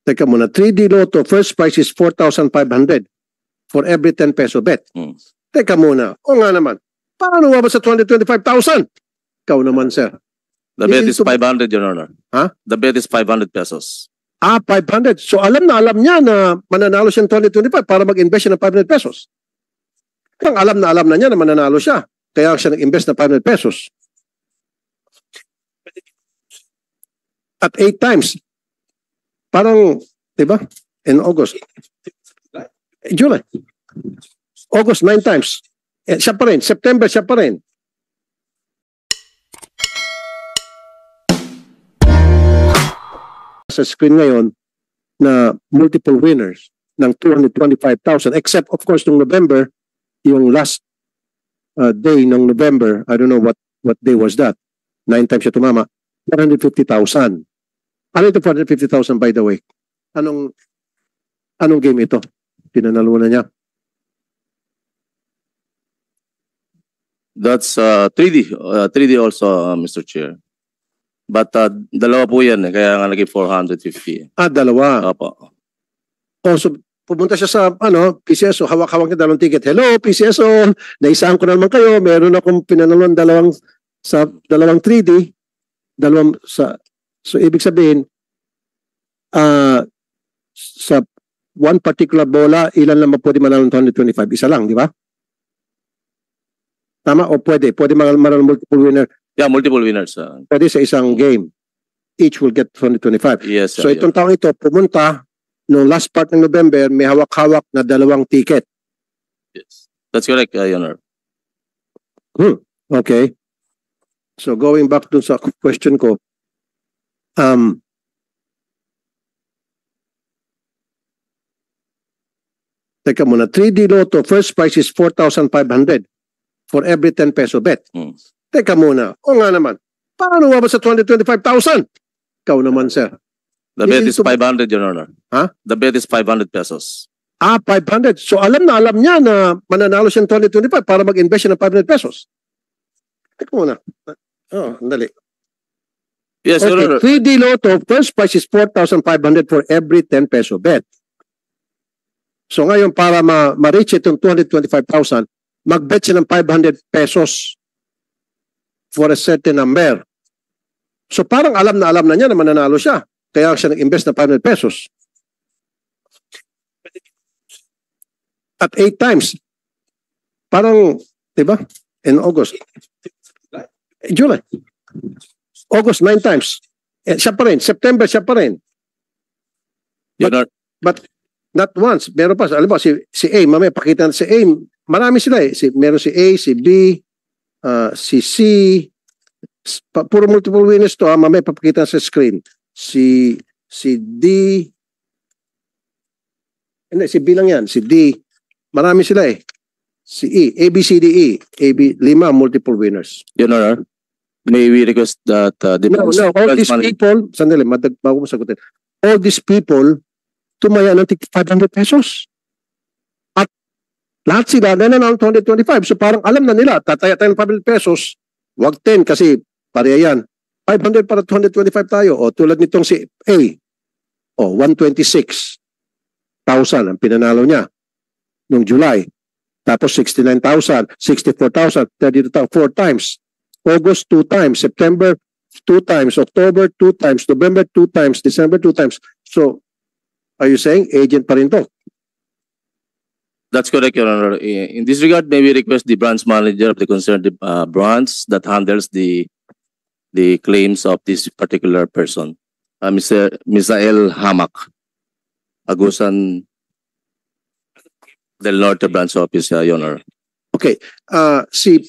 Teka muna, 3D Lotto, first prize is 4,500 for every 10 peso bet. Teka muna, o nga naman, paano nga ba sa 225,000? Ikaw naman, sir. The bet is 500, Your Honor. Ha? The bet is 500 pesos. 500. So alam niya na mananalo siya ng 2025 para mag-invest siya ng 500 pesos. Parang alam na niya na mananalo siya. Kaya siya nag-invest ng 500 pesos. At 8 times. Parang, di ba? In August. July. August 9 times. Siya pa rin. September, siya pa rin. Sa screen ngayon na multiple winners ng 225,000 except of course nung November, yung last day ng November, I don't know what day was that. 9 times siya tumama. 450,000. Ano ito 450,000 by the way? Anong game ito? Pinanalunan niya. That's 3D. 3D also, Mr. Chair. But dalawa po yan, kaya nga naging 450. Dalawa. Opo. So pumunta siya sa PCSO, hawak-hawak niya dalawang ticket. Hello, PCSO, naisahan ko na naman kayo. Meron akong pinanalunan dalawang 3D. So ibig sabihin, sa one particular bola, ilan lang pwede manalo ng 225? Isa lang, di ba? Tama? O pwede manalo multiple winner. Yeah, multiple winners. Pwede sa isang game. Each will get 225. Yes, so itong taong ito, pumunta, noong last part ng November, may hawak-hawak na dalawang ticket. Yes. That's correct, Your Honor. Okay. So going back dun sa question ko, teka muna, 3D Lotto, first prize is 4,500 for every 10 peso bet. Teka muna, o nga naman, paano nga ba sa 225,000? Ikaw naman, sir. The bet is 500, Your Honor. Ha? The bet is 500 pesos. 500. So alam niya na mananalo siya ng 2025 para mag-invest siya ng 500 pesos. Teka muna. Dali. Yes, Your Honor. 3D Lotto, first prize is 4,500 for every 10 peso bet. So ngayon, para ma-reach itong 225,000, mag-bet siya ng 500 pesos for a certain number. So parang alam na niya na mananalo siya. Kaya siya nag-invest ng 500 pesos. At 8 times. Parang, di ba? In August. July. August 9 times. Siya pa rin. September, siya pa rin. But not once. Meron pa. Alam mo, si A, mamaya pakita natin si A. Marami sila eh. Meron si A, si B, si C. Puro multiple winners to. Mamaya papakita sa screen. Si D. Hindi, si B lang yan. Si D. Marami sila eh. Si E. A, B, C, D, E. Lima multiple winners. Your Honor, may we request that all these people, sandali, bago mo sagutin. All these people, tumaya ng 500 pesos. At lahat sila nananalo ng 225. So parang alam na nila, tataya tayo ng 500 pesos, wag 10 kasi pareha yan. 500 para 225 tayo. O tulad nitong si A. O 126,000 ang pinanalo niya noong July. Tapos 69,000, 64,000, 32,000, 4 times. August 2 times, September 2 times, October 2 times, November 2 times, December 2 times. So, are you saying agent pa rin to? That's correct, Your Honor. In this regard, may we request the branch manager of the concerned branch that handles the claims of this particular person, Mr. Misael Hamak, Agusan del Norte Branch Office, Your Honor. Okay. Si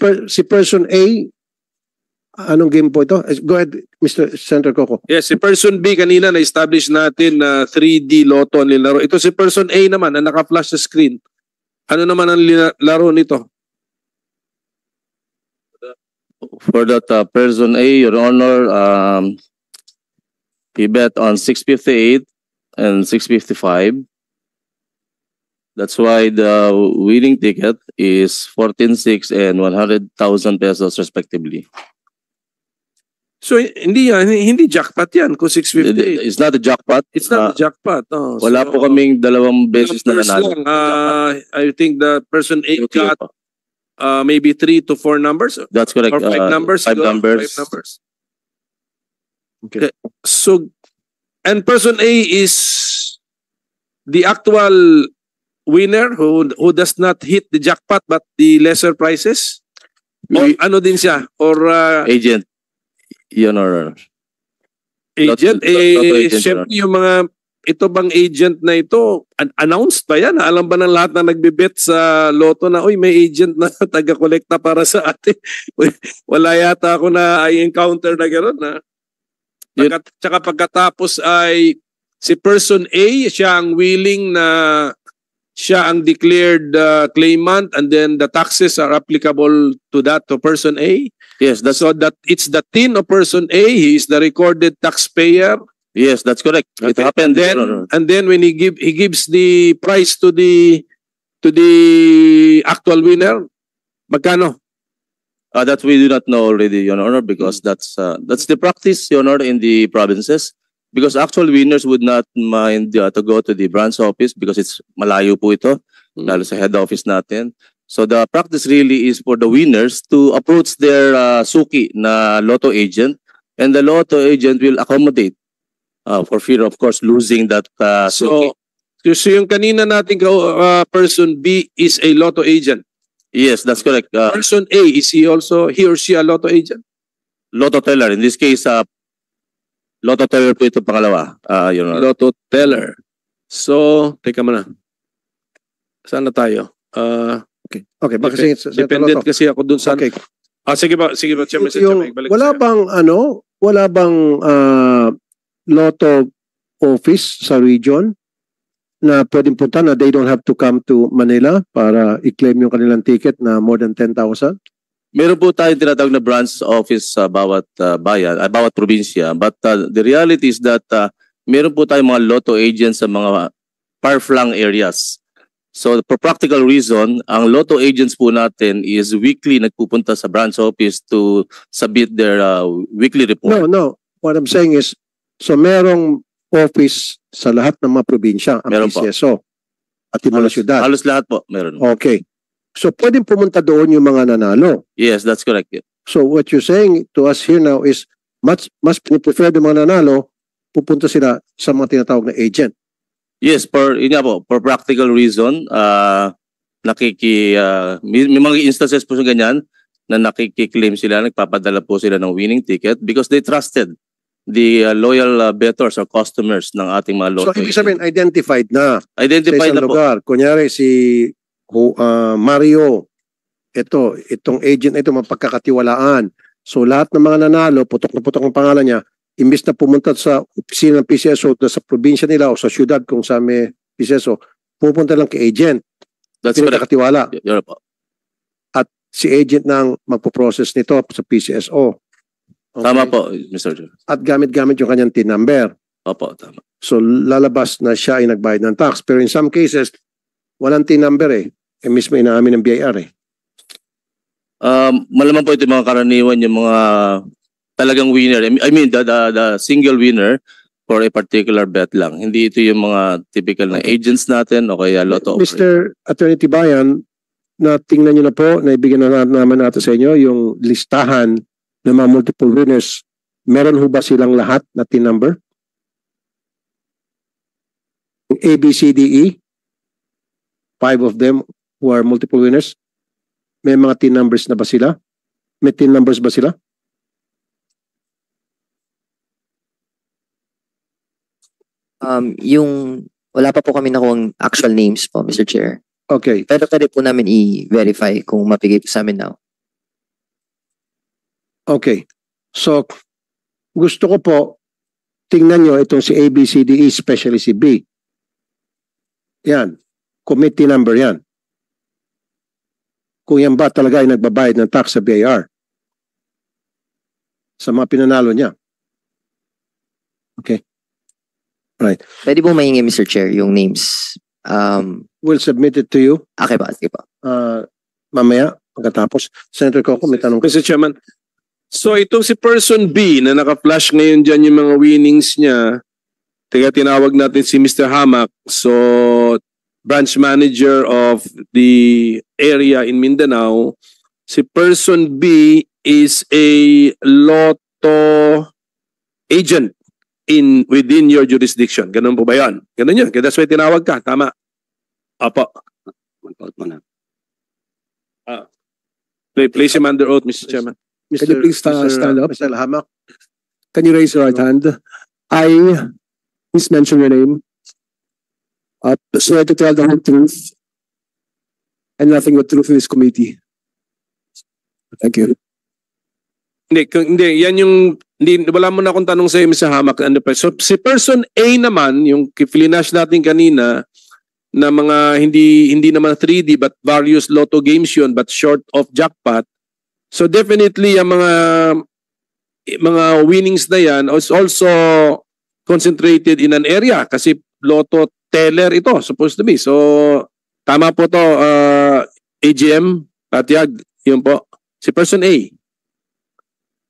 person A, anong game po ito? Go ahead, Mr. Senator Coco. Yes, si person B kanina na-establish natin na 3D Lotto ang nilaro. Ito si person A naman na naka-flash sa screen. Ano naman ang laro nito? For that person A, Your Honor, he bet on 658 and 655. That's why the winning ticket is 14,600 and 100,000 pesos respectively. So hindi yan, hindi jackpot yan kung 658. It's not a jackpot. It's not a jackpot. Oh, Wala so, po kaming dalawang beses na numbers nanalo. lang. I think the person A Okay got po. maybe 3 to 4 numbers That's correct. or 5 numbers. Five siguro, numbers. 5 numbers. Okay. So, and person A is the actual winner who does not hit the jackpot but the lesser prices? Or ano din siya? Or Agent. Your Honor. agent? Lotto agent, Siyempre yung mga, ito bang agent na ito, announced ba yan? Alam ba ng lahat na nagbibet sa loto na, uy, may agent na taga-kolekta para sa atin? Wala yata ako na I-encounter na gano'n na. Tsaka pagkatapos ay si person A, siya ang willing na siya ang declared claimant and then the taxes are applicable to that to person A. Yes, that's So that it's the tin of person A, he is the recorded taxpayer. yes, that's correct. It happened. Your Honor. And then when he gives the prize to the actual winner, magkano? That we do not know already, Your Honor, because that's the practice, Your Honor, in the provinces. Because actual winners would not mind to go to the branch office because it's malayo po ito, lalo sa head office natin. So the practice really is for the winners to approach their suki na lotto agent, and the lotto agent will accommodate for fear, of course, losing that suki. So yung kanina nating person B is a lotto agent. Yes, that's correct. Person A, is he or she a lotto agent? Lotto teller. In this case, lotto teller po ito pangalawa, Your Honor. Lotto teller. So, teka muna. Saan na tayo? Okay, baka sige, Senator Dependent Lotto. kasi ako dun sa... Okay. Sige ba, Chairman. Wala bang lotto office sa region na pwedeng punta na they don't have to come to Manila para i-claim yung kanilang ticket na more than 10,000? Meron po tayong tinatawag na branch office sa bawat bayan, bawat probinsya. But the reality is that meron po tayong mga lotto agents sa mga far-flung areas. So for practical reason, ang lotto agents po natin is weekly nagpupunta sa branch office to submit their weekly report. No. What I'm saying is, so merong office sa lahat ng mga probinsya, ang Meron po. PCSO at yung mga syudad. Halos lahat po meron. Okay. So pwedeng pumunta doon yung mga nanalo. Yes, that's correct. So what you're saying to us here now is mas prefer ng mga nanalo, pupunta sila sa mga tinatawag na agent. Yes, yun nga po, for practical reason, may mga instances po sa ganyan na nakikiklaim sila, nagpapadala po sila ng winning ticket because they trusted the loyal bettors or customers ng ating mga lotto. So ibig sabihin, identified na sa Identified isang na po. lugar. Kunyari si Mario, itong agent na ito mapagkakatiwalaan. So lahat ng mga nanalo, putok na putok ang pangalan niya, imbis na pumunta sa opisina ng PCSO sa probinsya nila o sa syudad kung sa may PCSO, pupunta lang kay agent. That's correct. Pinagkakatiwala. Yun po. At si agent nang magpo-process nito sa PCSO. Okay? Tama po, Mr. Chair. At gamit-gamit yung kanyang TIN number. Opo, tama. So lalabas na siya ay nagbayad ng tax. Pero in some cases, walang TIN number eh. Mismo inaamin ng BIR eh. Malaman po ito yung mga karaniwan, yung mga talagang winner. I mean, the single winner for a particular bet lang. Hindi ito yung mga typical na agents natin o kaya lotto operator. Mr. Attorney Tibayan, na tingnan nyo na po, naibigyan na naman natin sa inyo yung listahan ng mga multiple winners. Meron ho ba silang lahat na TIN number? A, B, C, D, E? 5 of them who are multiple winners? May mga TIN numbers na ba sila? May TIN numbers ba sila? Wala pa po kami nakuha actual names po, Mr. Chair. Okay. Pero pwede po namin i-verify kung mapigay po sa amin now. Okay. So, gusto ko po, tingnan nyo itong si A, B, C, D, E, especially si B. Yan. Committee number yan. Kung yan ba talaga ay nagbabayad ng tax sa BIR sa mga pinanalo niya. Okay. Right. Pwede po mahingi, Mr. Chair, yung names. We'll submit it to you Okay ba? Sige po. mamaya pagkatapos. Senator Coco, may tanong ka. Mr. Chairman, So itong si person B na naka-flash ngayon dyan yung mga winnings niya, tinawag natin si Mr. Hamak. So branch manager of the area in Mindanao. Si person B is a Lotto agent within your jurisdiction. Ganun po ba yan? Ganun yun. Kaya that's why tinawag ka. Tama. Apo. Mag-out mo na. Place him under oath, Mr. Chairman. Can you please stand up? Mr. Hamak, Can you raise your right hand? I, please mention your name. Swear to tell the whole truth and nothing but truth in this committee. Thank you. Hindi, yan yung, wala mo na akong tanong sa iyo, Mr. Hamak. So, si person A naman, yung flinash natin kanina, na mga hindi naman 3D but various lotto games yun but short of jackpot. So definitely yung mga winnings na yan is also concentrated in an area kasi lotto teller ito supposed to be. So tama po to AGM Patiag, yun po. Si person A.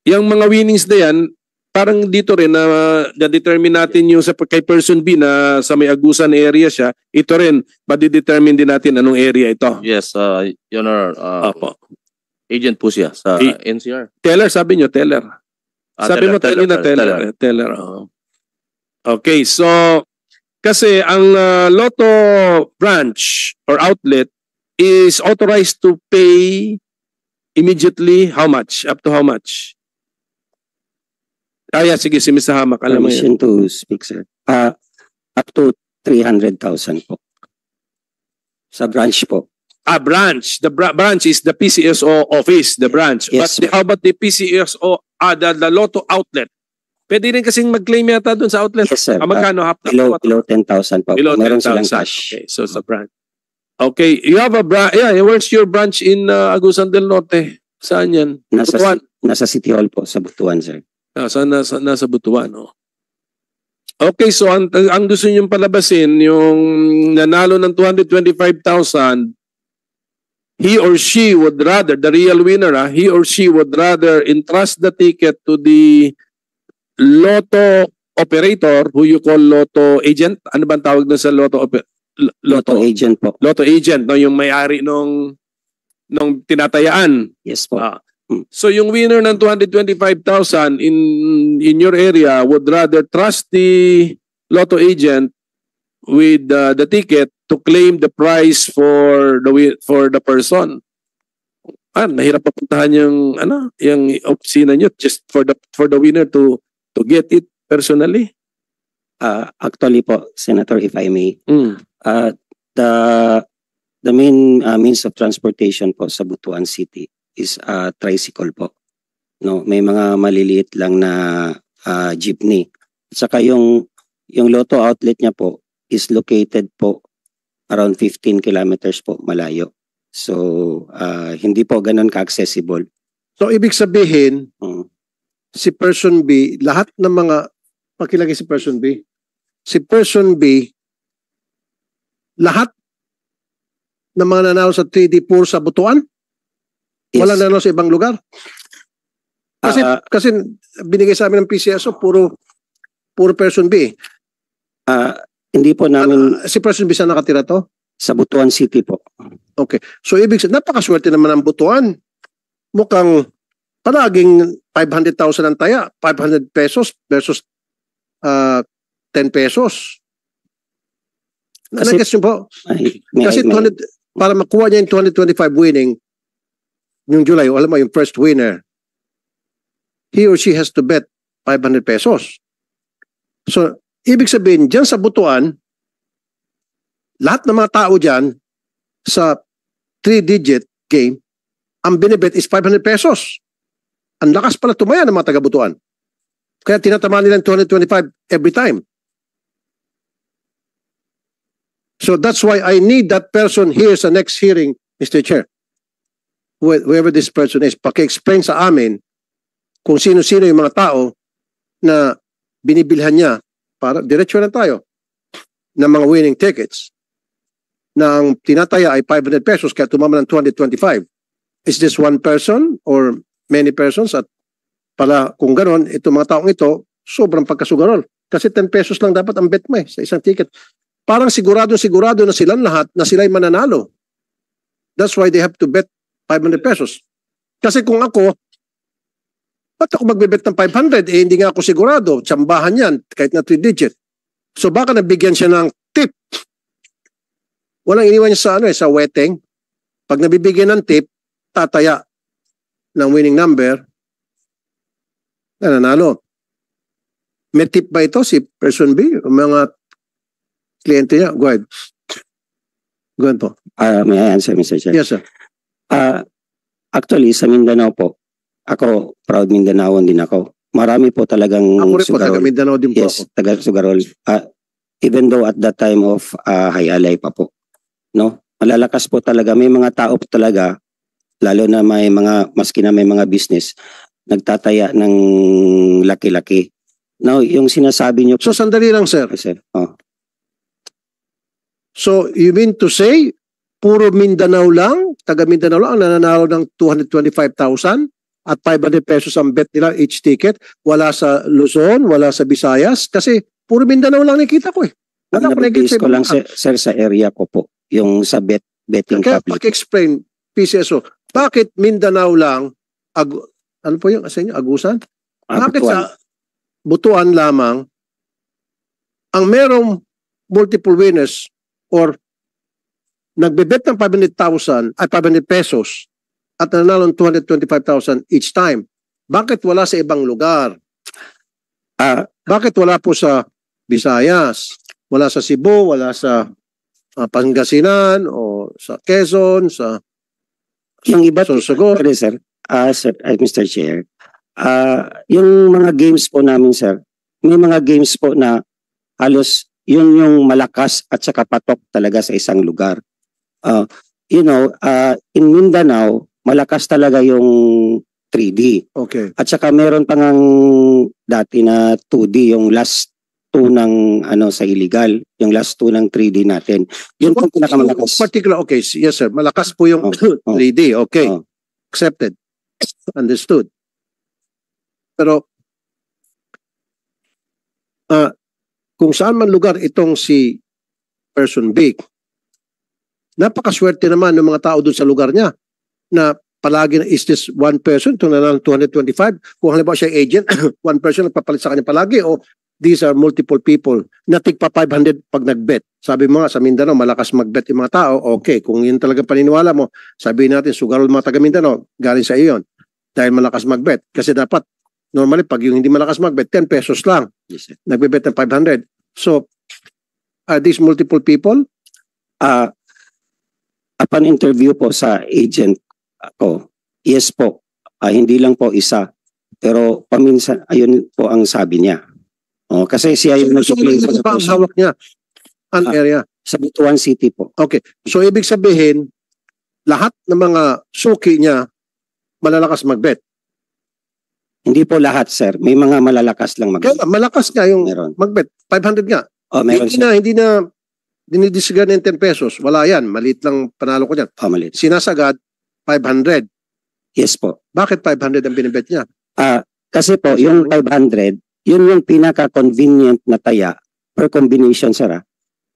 Yung mga winnings na yan parang dito rin na determine natin yung sa kay person B na sa may Agusan area siya, ito rin ma-determine din natin anong area ito. Yes, Your Honor. Opo. Agent po siya sa NCR. Teller, sabi nyo, teller. Sabi mo kanina, teller. teller. Oh. Okay, so kasi ang Lotto branch or outlet is authorized to pay immediately how much? Up to how much? Sige, si Mr. Hamak, alam mo yan. Permission to speak, sir. Up to 300,000 po. Sa branch po. Branch. The branch is the PCSO office, the branch. Yes, But how about the PCSO, the Lotto outlet? Pwede rin kasing mag-claim yata doon sa outlet. Yes, sir. Magkano? Below 10,000 po. Below Meron 10,000. silang cash. Okay, so sa branch. Okay, you have a branch. Yeah, where's your branch in Agusan del Norte? Saan yan? Butuan? Nasa City Hall po, sa Butuan, sir. Nasa Butuan, no? Okay, so ang gusto niyong palabasin, yung nanalo ng 225,000, he or she would rather, the real winner, he or she would rather entrust the ticket to the Lotto operator, who you call Lotto agent. Ano ba ang tawag na sa Lotto Agent po. Lotto agent, no? Yung may-ari nung tinatayaan. Yes po. So yung winner ng 225,000 in your area would rather trust the Lotto agent with the ticket to claim the prize for the person. Mahirap papuntahan yung opisina nyo just for the winner to get it personally. Actually po, Senator, if I may, the main means of transportation po sa Butuan City is tricycle po. No, may mga maliliit lang na jeepney. At saka yung Lotto outlet niya po is located po around 15 kilometers po malayo. So hindi po ganun ka-accessible. So ibig sabihin, si person B, lahat ng mga pakilagay si person B. Si person B, lahat ng mga nanalo sa 3D Pool sa Butuan? Yes. Wala nanalo sa ibang lugar? Kasi binigay sa amin ng PCSO, puro person B. Hindi po namin Si person B saan nakatira to? sa Butuan City po. Okay. So ibig sabihin, napakaswerte naman ang Butuan. Mukhang palaging 500,000 ang taya, 500 pesos versus 10 pesos. Kasi po, kasi 200, para makuha niya yung 225 winning, yung July, alam mo, yung first winner, he or she has to bet 500 pesos. So, ibig sabihin, dyan sa Butuan, lahat ng mga tao dyan sa 3-digit game, ang binibet is 500 pesos. Ang lakas pala tumaya ng mga taga-Butuan. Kaya tinatamaan nila 225 every time. So that's why I need that person here sa next hearing, Mr. Chair. Whoever this person is, paki-explain sa amin kung sino-sino yung mga tao na binibilhan niya para diretso na tayo ng mga winning tickets na ang tinataya ay 500 pesos kaya tumama ng 225. Is this one person or many persons at Pala, kung ganon, itong mga taong ito, sobrang pagkasugarol. Kasi 10 pesos lang dapat ang bet mo sa isang ticket. Parang sigurado na silang lahat na sila'y mananalo. That's why they have to bet 500 pesos. Kasi kung ako, ba't ako magbebet ng 500? Hindi nga ako sigurado. Tsambahan yan, kahit na 3 digit. So baka nabigyan siya ng tip. Walang iniwan niya sa wetting. Pag nabibigyan ng tip, tataya ng winning number, nanalo. May tip ba ito si person B? O mga kliyente niya? Go ahead. Go ahead po. May I answer, Mr. Chair? Yes, sir. Actually, sa Mindanao po, ako, proud Mindanaoan din ako. Marami po talagang Ako rin po, taga sugarol. Mindanao din po Yes, ako. taga Sugarol. Even though at that time of Hayalay pa po. No? Malalakas po talaga. May mga tao po talaga, lalo na may mga, maski na may mga business, nagtataya ng laki-laki. Now, yung sinasabi niyo po, So sandali lang, sir. sir, So you mean to say, puro Mindanao lang, taga Mindanao lang ang nananalo ng 225,000 at 500 pesos ang bet nila each ticket. Wala sa Luzon, wala sa Visayas. Kasi puro Mindanao lang nakita ko eh. ang Wala ko nabibase nakita ko lang, sir, sa area ko po, yung sa betting Kaya public. paki-explain, PCSO, bakit Mindanao lang, ano po yung sa inyo, Agusan? Bakit Butuan. sa Butuan lamang, ang merong multiple winners or nagbebet ng 500,000 at 500 pesos at nanalo ng 225,000 each time. Bakit wala sa ibang lugar? Bakit wala po sa Visayas? Wala sa Cebu, wala sa Pangasinan o sa Quezon, sa Yung iba, Sorsogon? sir, Mr. Chair, yung mga games po namin, sir, may mga games po na halos yun yung malakas at saka patok talaga sa isang lugar. In Mindanao, malakas talaga yung 3D. Okay. At saka meron pa ngang dati na 2D, yung last 2 ng sa illegal, yung last 2 ng 3D natin. Yun po pinakamalakas. Particular, okay. Yes, sir. Malakas po yung 3D. Okay. Accepted. Understood. Pero, kung saan man lugar itong si person B, napakaswerte naman ng mga tao doon sa lugar niya na palagi na is this one person, ito na lang 225. Kung halimbawa siya agent, one person nagpapalit sa kanya palagi o these are multiple people na tigpa 500 pag nagbet. Sabi mo nga sa Mindanao, malakas magbet yung mga tao. Okay, kung yun talaga paniniwala mo, sabihin natin, sugarol mga taga Mindanao, galing sa iyo yun. Dahil malakas magbet. Kasi dapat, normally, pag yung hindi malakas magbet, 10 pesos lang. Yes, sir. Nagbebet ng 500. So, are these multiple people? Upon interview po sa agent ko, yes po, hindi lang po isa. Pero paminsan, ayun po ang sabi niya. Kasi siya yung So, nag-play sa ba ang hawak niya? An area. sa Butuan City po. Okay. So, ibig sabihin, lahat ng mga suki niya, malalakas magbet. Hindi po lahat, sir. May mga malalakas lang Kaya malakas nga yung Meron. magbet. 500 nga. Meron, sir. Hindi na dinidisregard ng 10 pesos. Wala yan. Maliit lang panalo ko dyan. Maliit. Sinasagad, 500. Yes po. Bakit 500 ang binibet niya? Kasi po, yung 500, yun yung pinaka-convenient na taya per combination, sir.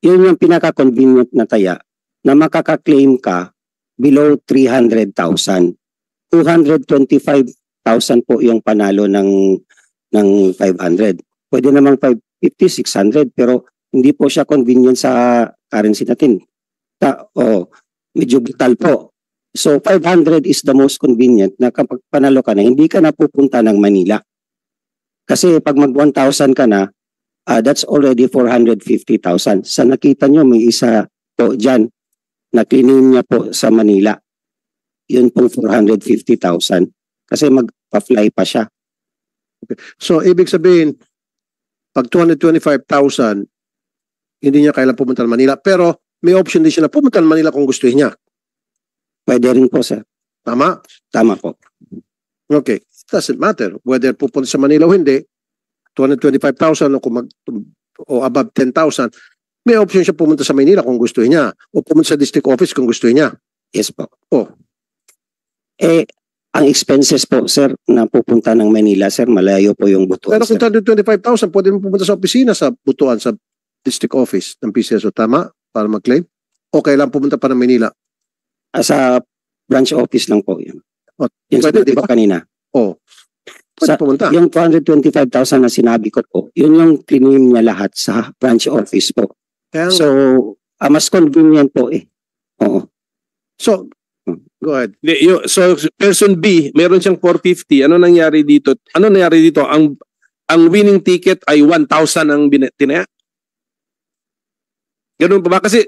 Yun yung pinaka-convenient na taya na makaka-claim ka below 300,000. 225,000 po yung panalo ng 500. Pwede namang 550, 600, pero hindi po siya convenient sa currency natin. Medyo brutal po. So 500 is the most convenient na kapag panalo ka na, hindi ka na pupunta ng Manila. Kasi pag mag 1,000 ka na, that's already 450,000. Sa nakita nyo, may isa po dyan na klinin niya po sa Manila. Yun pong 450,000. Kasi magpa-fly pa siya. So, ibig sabihin, pag 225,000, hindi niya kailangan pumunta ng Manila. Pero may option din siya na pumunta ng Manila kung gusto niya. Pwede rin po, sir. Tama? Tama po. Okay. Doesn't matter whether pupunta sa Manila o hindi. 225,000 o above 10,000, may option siya pumunta sa Manila kung gusto niya o pumunta sa district office kung gusto niya. Yes po. Oh. Ang expenses po, sir, na pupunta ng Manila, sir, malayo po yung Butuan, Pero kung sir. 225,000, pwede mo pumunta sa opisina sa Butuan, sa district office ng PCSO. Tama? Para mag-claim? O kailangan pumunta pa ng Manila? Sa branch office lang po yun. O, Yung pwede, sinabi di ko ba? kanina. O. Pwede Sa- pumunta. Yung 225,000 na sinabi ko po, yun yung claim niya lahat sa branch office po. Kaya, So, mas convenient po eh. Oo. so, go ahead. So person B, meron siyang 450. Ano nangyari dito? Ang winning ticket ay 1,000 ang tinaya. Ganun pa ba? Kasi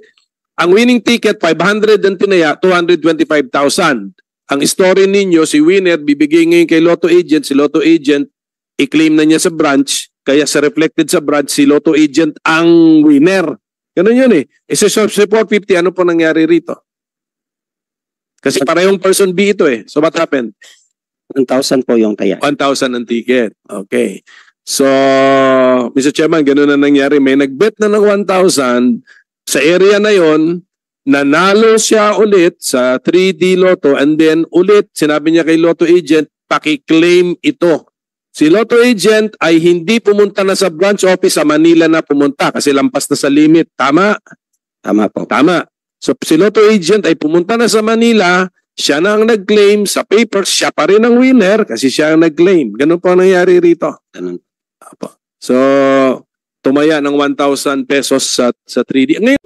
ang winning ticket 500 ang tinaya, 225,000. Ang story ninyo, si winner bibigay ngayon kay Lotto agent, si Lotto agent i-claim na niya sa branch, kaya sa reflected sa branch si Lotto agent ang winner. Ganun yun eh. Sa 450, ano po nangyari rito? Kasi parehong person B ito eh. So what happened? 1,000 po yung taya. 1,000 ang ticket. Okay. So, Mr. Chairman, ganun na nangyari. May nagbet na ng 1,000 sa area na yon, nanalo siya ulit sa 3D Lotto and then ulit, sinabi niya kay Lotto agent, paki-claim ito. Si Lotto agent ay hindi pumunta na sa branch office sa Manila na pumunta kasi lampas na sa limit. Tama? Tama po. Tama. So si Lotto agent ay pumunta na sa Manila, siya na ang nag-claim sa papers, siya pa rin ang winner kasi siya ang nag-claim. Ganun po ang nangyari rito. Ganun. Apo. So, tumaya ng 1,000 pesos sa 3D. Ngayon,